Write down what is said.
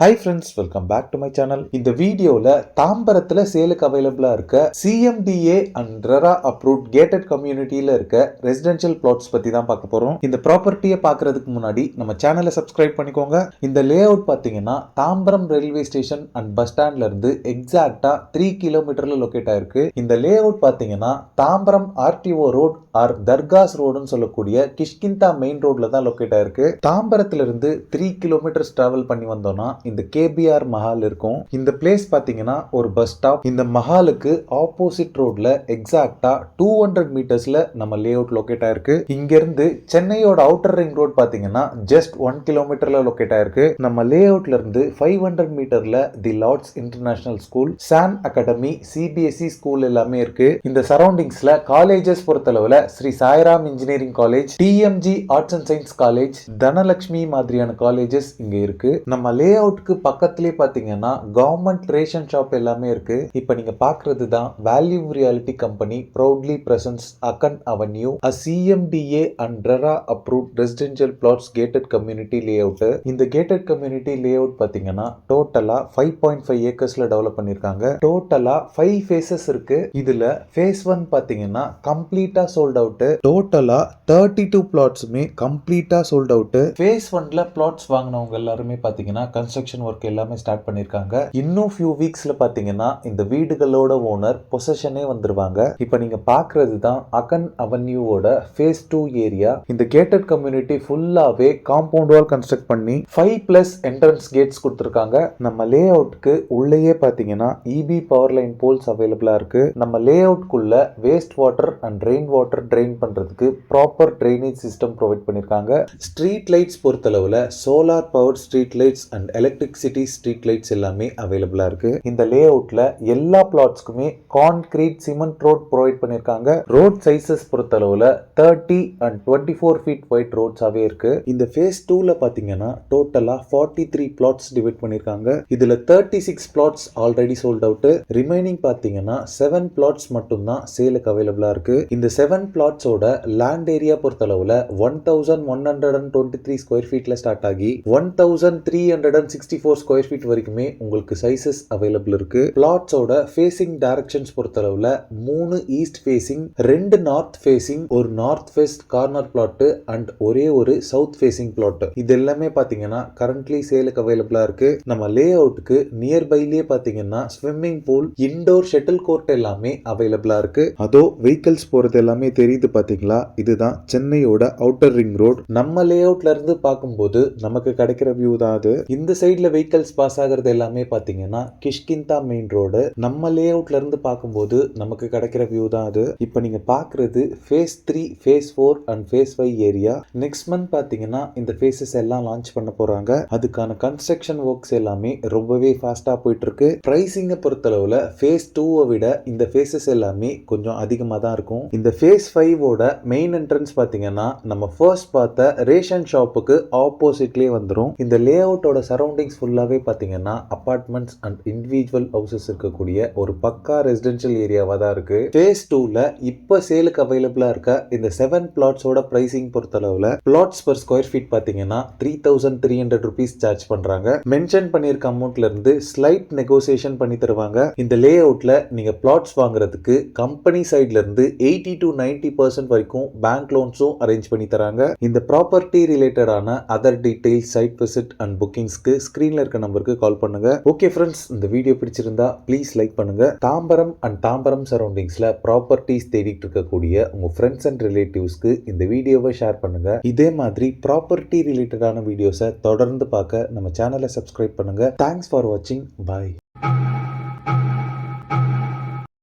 Hi friends, welcome back to my channel. இந்த வீடியோவில் தாம்பரத்தில் சேலுக்கு அவைலபிளாக இருக்க CMDA and RERA approved gated கம்யூனிட்டியில் இருக்க ரெசிடென்ஷியல் பிளாட்ஸ் பற்றி தான் பார்க்க போகிறோம். இந்த ப்ராப்பர்ட்டியை பார்க்கறதுக்கு முன்னாடி நம்ம சேனலை சப்ஸ்கிரைப் பண்ணிக்கோங்க. இந்த லே அவுட் பார்த்தீங்கன்னா Tambaram railway station and bus ஸ்டாண்ட்ல இருந்து எக்ஸாக்டா 3 கிலோமீட்டர்ல லொக்கேட் ஆயிருக்கு. இந்த லே அவுட் பார்த்தீங்கன்னா Tambaram RTO road R dargahs ரோடுன்னு சொல்லக்கூடிய கிஷ்கிந்தா மெயின் ரோட்ல தான் லொக்கேட் ஆயிருக்கு. தாம்பரத்துல இருந்து 3 கிலோமீட்டர்ஸ் டிராவல் பண்ணி வந்தோம்னா இந்த கேபிஆர் மஹால் இருக்கும். இந்த பிளேஸ் பாத்தீங்கன்னா ஒரு பஸ் ஸ்டாப். இந்த மஹாலுக்கு ஆப்போசிட் ரோட்ல எக்ஸாக்டா 200 மீட்டர்ஸ்ல நம்ம லே அவுட் லொக்கேட் ஆயிருக்கு. இங்க இருந்து சென்னையோட அவுட்டர் ரிங் ரோட் பாத்தீங்கன்னா ஜஸ்ட் 1 கிலோமீட்டர்ல லொக்கேட் ஆயிருக்கு. நம்ம லே அவுட்ல இருந்து 500 மீட்டர்ல தி லார்ட்ஸ் இன்டர்நேஷனல் ஸ்கூல், சான் அகாடமி, சிபிஎஸ்இ ஸ்கூல் எல்லாமே இருக்கு. இந்த சரௌண்டிங்ஸ்ல காலேஜஸ் பொறுத்தளவுல Sri Sairam engineering college, TMG arts and science college, Dhanalakshmi மாதிரியான காலேஜஸ் இங்க இருக்கு. நம்ம லே அவுட் பக்கத்திலே பாத்தீங்கன்னா கவர்மெண்ட் ரேஷன் ஷாப் எல்லாமே இருக்கு. இப்ப நீங்க பாக்குறது தான் value reality company proudly presents Akkan avenue, a CMDA and RERA approved residential plots gated community layout. இந்த gated community layout பாத்தீங்கன்னா டோட்டலா 5.5 ஏக்கர்ஸ்ல டெவலப் பண்ணிருக்காங்க. டோட்டலா 5 phases இருக்கு. இதுல phase 1 பாத்தீங்கன்னா கம்ப்ளீட்டா சோல்ட் அவுட். டோட்டலா 32 plotsமே கம்ப்ளீட்டா சோல்ட் அவுட். phase 1ல plots வாங்குனவங்க எல்லாருமே பாத்தீங்கன்னா கன்ஸ்ட்ரக்ஷன் ஒர்க் எல்லாமே ஸ்டார்ட் பண்ணிருக்காங்க. இன்னும் few வீக்ஸ்ல பாத்தீங்கன்னா இந்த வீடுகளோட ஓனர் பொசஷனே வந்துருவாங்க. இப்போ நீங்க பாக்குறது தான் அகன் அவென்யூவோட phase 2 ஏரியா. இந்த கேட்டட் கம்யூனிட்டி ஃபுல்லாவே காம்பவுண்ட் வால் கன்ஸ்ட்ரக்ட் பண்ணி 5+ என்ட்ரன்ஸ் கேட்ஸ் கொடுத்திருக்காங்க. நம்ம லே அவுட்க்கு உள்ளேயே பாத்தீங்கன்னா இபி பவர் லைன் போல்ஸ் அவைலபிளா இருக்கு. நம்ம லே அவுட்குள்ள waste water and rain water drain பண்றதுக்கு ப்ராப்பர் ட்ரைனேஜ் சிஸ்டம் ப்ரொவைட் பண்ணிருக்காங்க. ஸ்ட்ரீட் லைட்ஸ் பொறுத்தளவுல solar power street lights and electricity street lights எல்லாமே அவைலபிளா இருக்கு. இந்த லே அவுட்ல எல்லா பிளாட்ஸ்க்குமே கான்கிரீட் சிமெண்ட் ரோட் ப்ரொவைட் பண்ணிருக்காங்க. ரோட் சைஸஸ் பொறுத்தளவுல 30 அண்ட் 24 ஃபீட் வைட் ரோட்ஸாவே இருக்கு. இந்த ஃபேஸ் 2ல பாத்தீங்கன்னா டோட்டலா 43 பிளாட்ஸ் டிவைட் பண்ணிருக்காங்க. இதுல 36 flats already sold out. Remaining பாத்தீங்கன்னா 7 பிளாட்ஸ் மட்டும் தான் சேலுக்கு அவைலபிளா இருக்கு. இந்த 7 பிளாட்ஸோட லேண்ட் ஏரியா பொறுத்தளவுல 1123 ஸ்கொயர் ஃபீட்ல ஸ்டார்ட் ஆகி 1364 ஸ்கொயர் ஃபீட் வரைக்குமே உங்களுக்கு சைசஸ் அவைலபிள் இருக்கு. பிளாட்ஸோட ஃபேசிங் டைரக்ஷன்ஸ் பொறுத்தளவுல 3 ஈஸ்ட் ஃபேசிங், 2 நார்த் ஃபேசிங், ஒரு north west corner flat and ஒரே ஒரு சவுத் ஃபேசிங் பிளாட். இது எல்லாமே பாத்தீங்கன்னா கரண்ட்லி சேலுக்கு அவைலபிளா இருக்கு. நம்ம லே அவுட்க்கு நியர்பைலே பாத்தீங்கன்னா swimming pool, indoor shuttle court எல்லாமே அவைலபிளா இருக்கு. அதோ வெஹிக்கிள்ஸ் போறது எல்லாமே தெரியுது பாத்தீங்களா? இதுதான் சென்னையோட அவுட்டர் ரிங் ரோட். நம்ம லே அவுட்ல இருந்து பார்க்கும்போது நமக்கு கிடைக்கிற வியூ தான் அது. இந்த சைடுல வெஹிக்கிள்ஸ் பாஸ் ஆகிறது எல்லாமே பாத்தீங்கன்னா கிஷ்கிந்தா மெயின் ரோடு. நம்ம லே அவுட்ல இருந்து பார்க்கும்போது நமக்கு கிடைக்கிற வியூ தான் அது. இப்போ நீங்க பாக்குறது phase 3, phase 4 and phase 5 area. Next month பாத்தீங்கன்னா இந்த phases எல்லாம் லான்ச் பண்ண போறாங்க. அதுக்கான கன்ஸ்ட்ரக்ஷன் ஒர்க்ஸ் எல்லாமே ரொம்பவே ஃபாஸ்டா போயிட்டு இருக்கு. பிரைசிங்க பொறுத்தளவுல phase 2 விட இந்த phases எல்லாமே கொஞ்சம் அதிகமா தான் இருக்கும். இந்த phase 5 ஓட மெயின் என்ட்ரன்ஸ் பாத்தீங்கன்னா நம்ம ஃபர்ஸ்ட் பார்த்த ரேஷன் ஷாப்புக்கு ஆப்போசிட்லயே வந்துரும். இந்த லே அவுட்டோட சரௌண்டிங்ஸ் ஃபுல்லாவே பாத்தீங்கன்னா அபார்ட்மெண்ட்ஸ் அண்ட் இண்டிவிஜுவல் ஹவுசஸ் இருக்கக்கூடிய ஒரு பக்கா ரெசிடென்ஷியல் ஏரியாவா தான் இருக்கு. phase 2ல இப்ப சேலுக்கு அவைலபிளா இருக்க இந்த 7 பிளாட்ஸோட பிரைசிங் பொறுத்தளவுல பிளாட்ஸ் பர் ஸ்கொயர் ஃபீட் பாத்தீங்கன்னா 3300 rupees சார்ஜ் பண்றாங்க. மென்ஷன் பண்ணிருக்க அமௌண்ட்ல இருந்து ஸ்லைட் நெகோசியேஷன் பண்ணி தருவாங்க. இந்த லே அவுட்ல நீங்க பிளாட்ஸ் வாங்குறதுக்கு கம்பெனி சைட்ல இருந்து 80 to 90% வரைக்கும் பேங்க் லோன்ஸும் அரேஞ்ச் பண்ணி தராங்க. இந்த ப்ராப்பர்ட்டி ரிலேட்டடான other details, site visit and புக்கிங்ஸ்க்கு ஸ்கிரீன்ல இருக்க நம்பருக்கு கால் பண்ணுங்க. ஓகே ஃப்ரெண்ட்ஸ், இந்த வீடியோ பிடிச்சிருந்தா ப்ளீஸ் லைக் பண்ணுங்க. தாம்பரம் அண்ட் தாம்பரம் சரௌண்டிங்ஸ்ல ப்ராப்பர்ட்டிஸ் தேடிட்டு இருக்கக்கூடிய உங்க ஃப்ரெண்ட்ஸ் அண்ட் ரிலேட்டிவ்ஸ்க்கு இந்த வீடியோவை ஷேர் பண்ணுங்க. இதே மாதிரி ப்ராப்பர்ட்டி ரிலேட்டடான வீடியோஸை தொடர்ந்து பார்க்க நம்ம சேனலை சப்ஸ்கிரைப் பண்ணுங்க. தேங்க்ஸ் ஃபார் வாட்சிங். பாய்.